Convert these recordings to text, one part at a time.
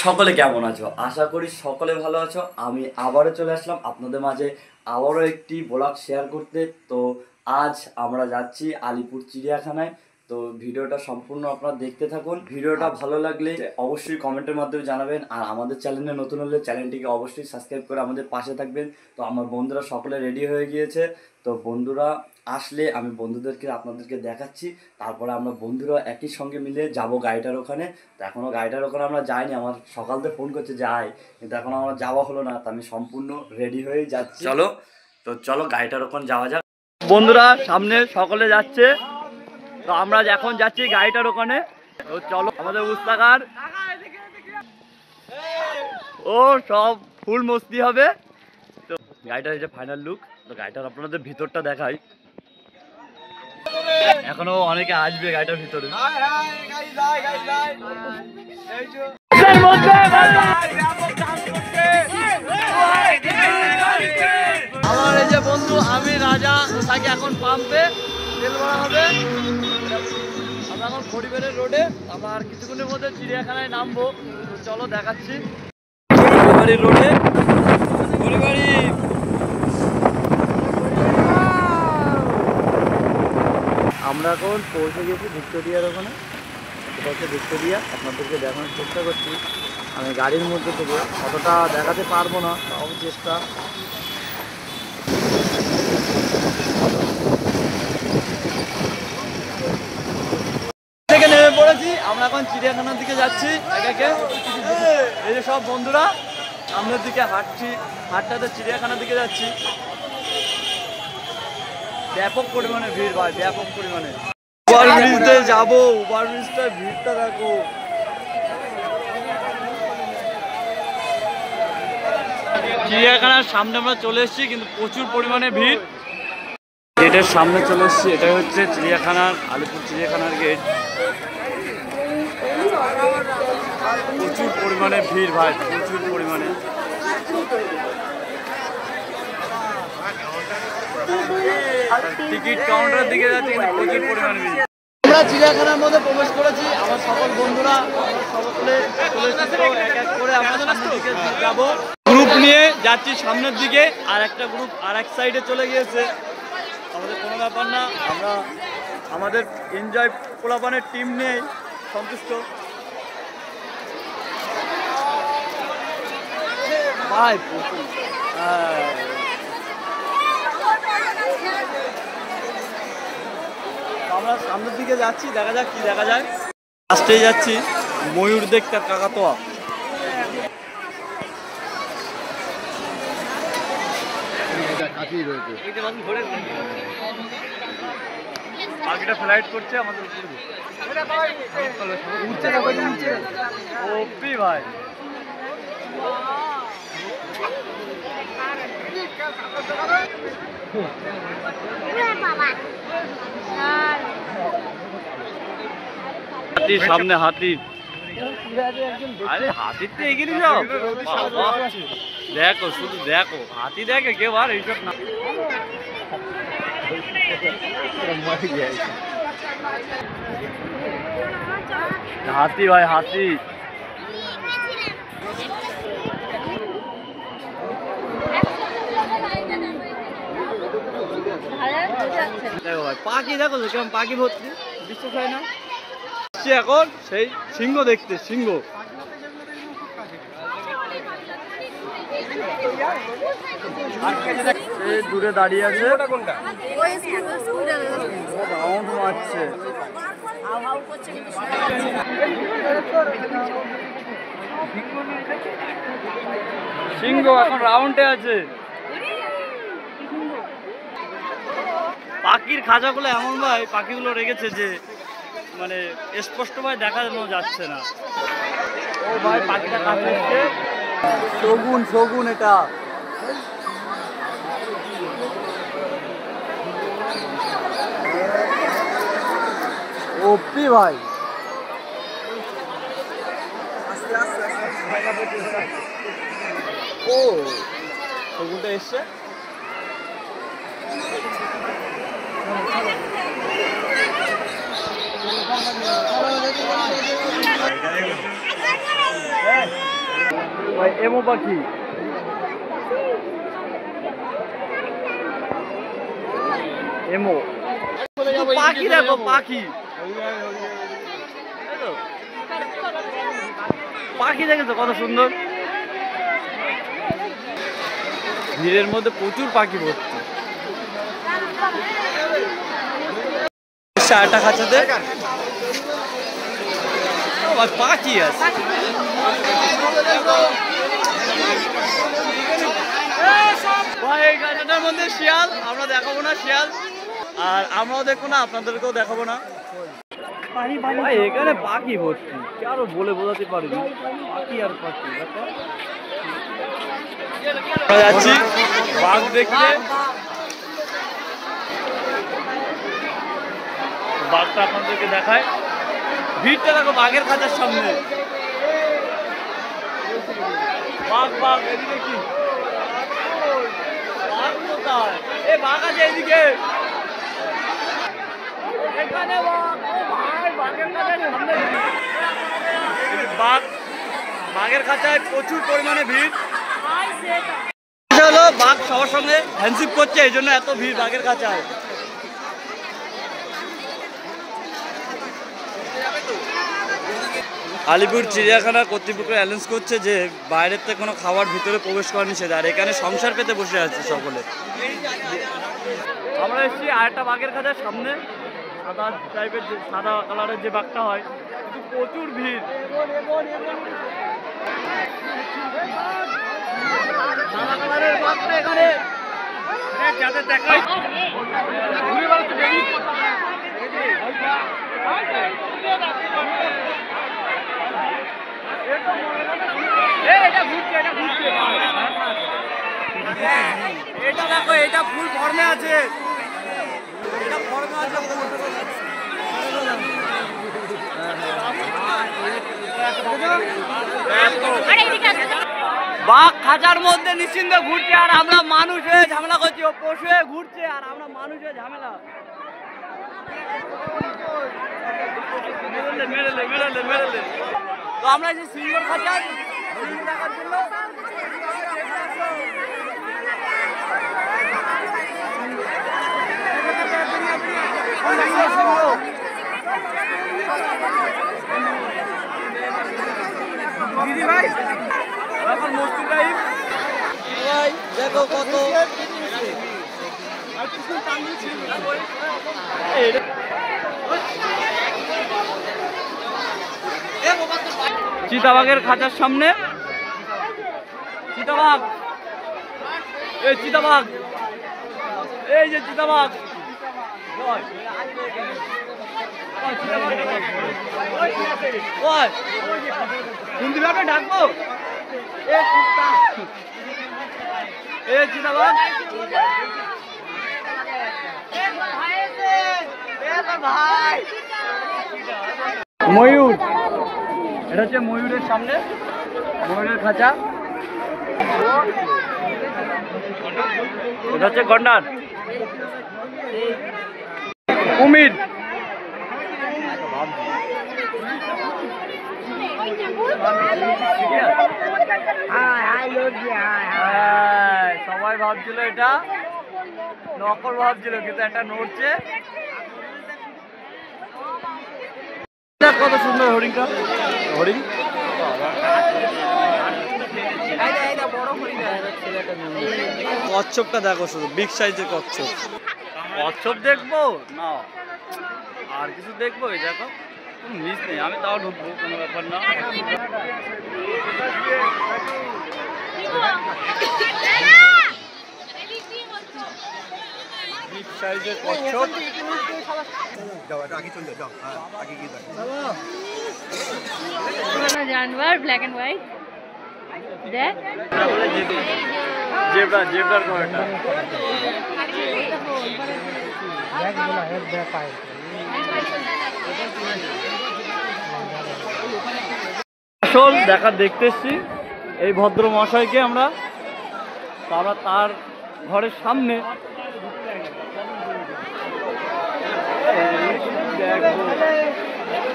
সকলে কেমন আছো? আশা করি সকলে ভালো আছো। আমি আবারও চলে আসলাম আপনাদের মাঝে আবারও একটি ব্লগ শেয়ার করতে। তো আজ আমরা যাচ্ছি আলিপুর চিড়িয়াখানায়। তো ভিডিওটা সম্পূর্ণ আপনারা দেখতে থাকুন। ভিডিওটা ভালো লাগলে অবশ্যই কমেন্টের মাধ্যমে জানাবেন, আর আমাদের চ্যানেলে নতুন হলে চ্যানেলটিকে অবশ্যই সাবস্ক্রাইব করে আমাদের পাশে থাকবেন। তো আমার বন্ধুরা সকলে রেডি হয়ে গিয়েছে। তো বন্ধুরা আসলে আমি বন্ধুদেরকে আপনাদেরকে দেখাচ্ছি, তারপরে আমরা বন্ধুরা একই সঙ্গে মিলে যাব গাড়িটার ওখানে। তো এখনও গাড়িটার ওখানে আমরা যাইনি, আমার সকালতে ফোন করছে যাই, কিন্তু এখন আমার যাওয়া হলো না। তো আমি সম্পূর্ণ রেডি হয়েই যাচ্ছি। চলো গাড়িটার ওখানে যাওয়া যাক। বন্ধুরা সামনে সকলে যাচ্ছে, তো আমরা এখন যাচ্ছি গাড়িটার ওখানে। তো চলো, আমাদের উস্তাকার ও সব ফুল মস্তি হবে। তো গাড়িটার এই যে ফাইনাল লুক। তো গাড়িটার আপনাদের ভিতরটা দেখাই, এখনো অনেকে আসবে গাড়িটার ভিতরে। আমার এই যে বন্ধু আমি রাজা, তাকে এখন পাম্পে তেল ভরা হবে। আমরা এখন খড়িবাড়ির রোডে, আমরা আর কিছুক্ষণের মধ্যে চিড়িয়াখানায় নামবো। তো চলো দেখাচ্ছি খড়িবাড়ির রোডে। খড়িবাড়ি আমরা এখন পৌঁছে গেছি ভিক্টোরিয়ার ওখানে। এটা হচ্ছে ভিক্টোরিয়া, আপনাদেরকে দেখানোর চেষ্টা করছি। আমি গাড়ির মধ্যে থেকে অতটা দেখাতে পারবো না, তাও চেষ্টা। থেকে নেমে পড়েছি, আমরা এখন চিড়িয়াখানার দিকে যাচ্ছি একে। এই যে সব বন্ধুরা সামনের দিকে হাঁটতে চিড়িয়াখানার দিকে যাচ্ছি। ব্যাপক পরিমাণে ভিড় ভাই, ব্যাপক পরিমাণে। ওভারব্রিজে যাবো, ওভারব্রিজটার ভিড়টা দেখো। চিড়িয়াখানার সামনে আমরা চলে এসেছি, কিন্তু প্রচুর পরিমাণে ভিড়। গেটের সামনে চলে এসেছি, এটাই হচ্ছে চিড়িয়াখানার, আলিপুর চিড়িয়াখানার গেট। প্রচুর পরিমাণে ভিড় ভাই, প্রচুর পরিমাণে। টিকিট কাউন্টারের দিকে যাচ্ছে, কিন্তু প্রচুর পরিমাণে ভিড়। আমরা চিড়িয়াখানার মধ্যে প্রবেশ করেছি, আমার সকল বন্ধুরা সকলে চলে এসেছি। এক এক করে আমরা সামনের দিকে যাবো, গ্রুপ নিয়ে যাচ্ছি সামনের দিকে, আর একটা গ্রুপ আর এক সাইডে চলে গিয়েছে। আমাদের কোনো ব্যাপার না, আমরা আমাদের এনজয় পোলাপানের টিম নিয়ে সন্তুষ্ট ভাই। আমরা সামনের দিকে যাচ্ছি, দেখা যাক কি দেখা যায়। লাস্টেই যাচ্ছি ময়ূর দেখতে, কাকাতোয়া। পাখিটা ফ্লাইট করছে আমাদের উপরে। ওপি ভাই, হাতির সামনে হাতি। আরে হাতির তো এগিয়ে যাও, দেখো শুধু দেখো, হাতি দেখে কেউ আর এইসব না। হাতি ভাই, হাতি। দেখো ভাই পাখি, দেখো কেমন পাখি ভর্তি, বিশ্বাস হয় না। এখন সেই সিংহ দেখতে, সিংহ। দূরে দাঁড়িয়ে আছে, রাউন্ড মারছে। সিংহ এখন রাউন্ডে আছে। পাখির খাঁচাগুলো এমন ভাই পাখিগুলো রেখেছে যে মানে স্পষ্টভাবে দেখানো যাচ্ছে না। ও ভাই পাখিটা কাছে এসছে, শগুন, শগুন এটা। ওপি ভাই, ও শগুনটা এসছে। এমো পাখি, এমো পাখি, দেখো পাখি, পাখি দেখেছো কত সুন্দর। ভিড়ের মধ্যে প্রচুর পাখি ভর্তি। চারটা খাঁচাতে পাখি আছে। এই গাছটার মধ্যে শিয়াল, আমরা দেখাবো না শিয়াল, আর আমরাও দেখবো না, আপনাদেরকেও দেখাবো না। এখানে পাখি ভর্তি, আরো বলে বোঝাতে পারিনি, পাখি আর পাখি। যাচ্ছি বাঘ দেখতে, বাঘটা আপনাদেরকে দেখায়। ভিড়টা দেখো বাঘের খাঁচার সামনে। বাঘ বাঘ এদিকে কি বাঘ কোথায়? এ বাঘ আছে এদিকে। এখানে বাঘ, ও ভাই বাঘের খাঁচার সামনে বাঘ, বাঘের খাঁচায় প্রচুর পরিমাণে ভিড়। হলো বাঘ সবার সঙ্গে হ্যান্ডশিপ করছে, এই জন্য এত ভিড় বাঘের খাঁচায়। আলিপুর চিড়িয়াখানা কর্তৃপক্ষ অ্যানাউন্স করছে যে বাইরের থেকে কোনো খাবার ভিতরে প্রবেশ করা নিষেধ, আর এখানে সংসার পেতে বসে আছে সকলে। আমরা এসেছি আরেকটা বাঘের খাঁচার সামনে, সাদা টাইপের, যে সাদা কালারের যে বাঘটা হয়, কিন্তু প্রচুর ভিড়। সাদা কালারের বাঘটা এখানে যাদের দেখায় এটা দেখো, এটা ফুল ফর্মে আছে, এটা ফর্মে আছে। বাঘ খাঁচার মধ্যে নিশ্চিন্তে ঘুরছে, আর আমরা মানুষ হয়ে ঝামেলা করছি। ও পশু হয়ে ঘুরছে, আর আমরা মানুষ হয়ে ঝামেলা। মেরেলে মেরেলে মেরেলে। তো আমরা যে সিংহর খাঁচা দেখার জন্য দিদি ভাই এখন মস্তি টাইম ভাই দেখো কত চিতাবাঘের খাঁচার সামনে। চিতাবাঘ, এই চিতাবাঘ, এই যে চিতাবাঘ। হিন্দিভাবে ডাকবো, এ চিতাবাঘ, ময়ূর, এটা হচ্ছে ময়ূরের সামনে, ময়ূরের খাঁচা। এটা হচ্ছে গন্ডার, কুমির, সবাই ভাবছিল এটা নকল ভাবছিল, কিন্তু একটা নড়ছে। কত সুন্দর হরিণটা, হরিণ কচ্ছপটা দেখো, শুধু বিগ সাইজের কচ্ছপ। কচ্ছপ দেখবো না আর কিছু দেখবো, এই দেখো মিস নেই, আমি তাও ঢুকবো, কোনো ব্যাপার না। বিগ সাইজের কচ্ছপ। जानवर ब्लैक एंड व्हाइट देख जेब्रा, जेब्रार कोटा আসল দেখা দেখতে এসেছি এই ভদ্র মশাইকে আমরা, তার ঘরের সামনে।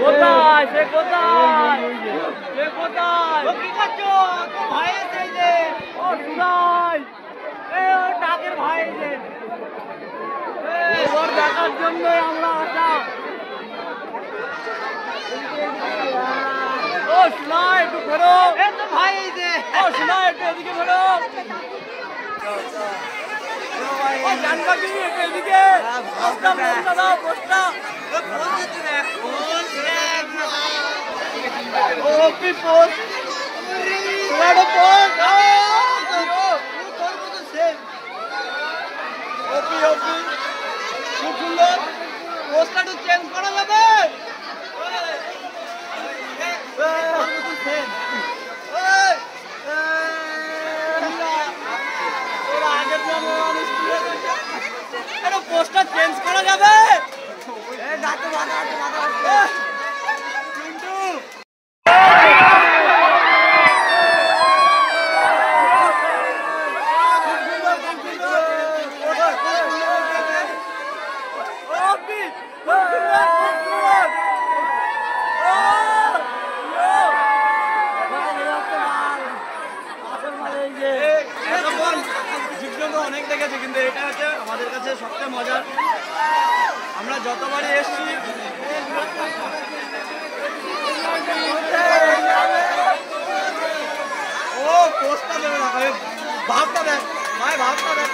কোথায় সে, কোথায় সে, কোথায় কি করছো ভাই? দেখার জন্যই আমরা আসা। ও শোনা একটু ঘোরো, ভাই ও শোনা একটু এদিকে ঘোরো। ও জান বাকি একটু এদিকে পোস্টটা দাও, পোস্টটা ও পি পোস্ট লাড়ো পোস্ট ওপি ওপি খুব সুন্দর। পোস্টটা একটু চেঞ্জ করা যাবে? পোস্টটা চেঞ্জ করা যাবে? জীবজন্তু অনেক দেখেছি, কিন্তু এটা হচ্ছে আমাদের কাছে সবচেয়ে মজার। আমরা যতবারই এসছি ও পোস্টটা দেবে না, ভাবটা দেখ ভাই, ভাবটা দেখ।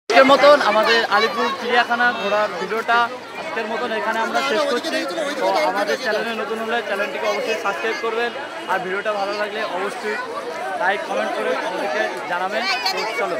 আজকের মতন আমাদের আলিপুর চিড়িয়াখানা ঘোরার ভিডিওটা আজকের মতন এখানে আমরা শেষ করছি। তো আমাদের চ্যানেলে নতুন হলে চ্যানেলটিকে অবশ্যই সাবস্ক্রাইব করবেন, আর ভিডিওটা ভালো লাগলে অবশ্যই লাইক কমেন্ট করে আমাদেরকে জানাবেন। তো চলো।